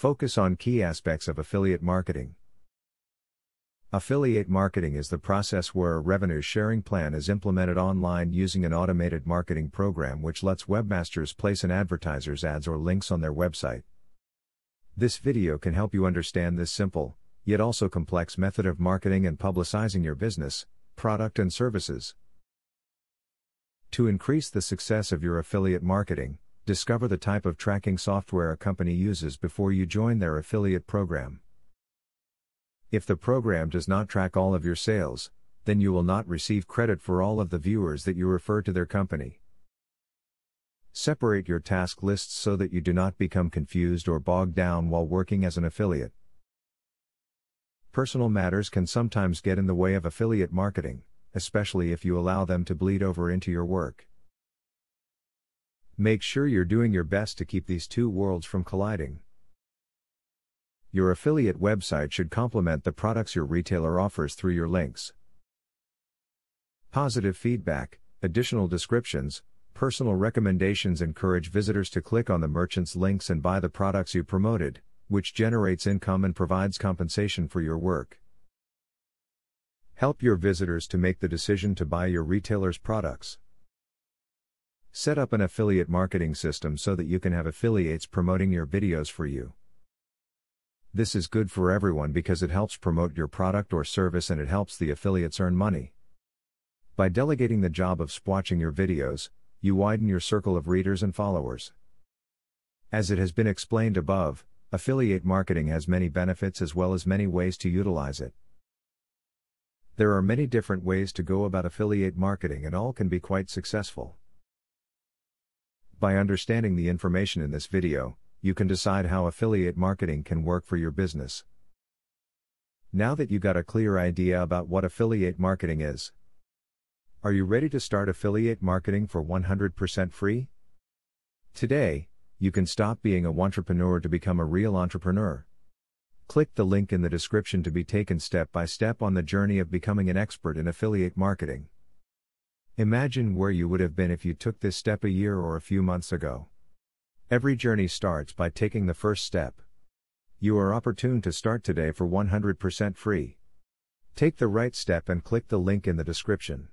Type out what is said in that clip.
Focus on key aspects of affiliate marketing. Affiliate marketing is the process where a revenue sharing plan is implemented online using an automated marketing program which lets webmasters place an advertiser's ads or links on their website. This video can help you understand this simple, yet also complex method of marketing and publicizing your business, product and services. To increase the success of your affiliate marketing, discover the type of tracking software a company uses before you join their affiliate program. If the program does not track all of your sales, then you will not receive credit for all of the viewers that you refer to their company. Separate your task lists so that you do not become confused or bogged down while working as an affiliate. Personal matters can sometimes get in the way of affiliate marketing, especially if you allow them to bleed over into your work. Make sure you're doing your best to keep these two worlds from colliding. Your affiliate website should complement the products your retailer offers through your links. Positive feedback, additional descriptions, personal recommendations encourage visitors to click on the merchant's links and buy the products you promoted, which generates income and provides compensation for your work. Help your visitors to make the decision to buy your retailer's products. Set up an affiliate marketing system so that you can have affiliates promoting your videos for you. This is good for everyone because it helps promote your product or service and it helps the affiliates earn money. By delegating the job of watching your videos, you widen your circle of readers and followers. As it has been explained above, affiliate marketing has many benefits as well as many ways to utilize it. There are many different ways to go about affiliate marketing and all can be quite successful. By understanding the information in this video, you can decide how affiliate marketing can work for your business. Now that you got a clear idea about what affiliate marketing is, are you ready to start affiliate marketing for 100% free? Today, you can stop being a wantrepreneur to become a real entrepreneur. Click the link in the description to be taken step by step on the journey of becoming an expert in affiliate marketing. Imagine where you would have been if you took this step a year or a few months ago. Every journey starts by taking the first step. You are opportune to start today for 100% free. Take the right step and click the link in the description.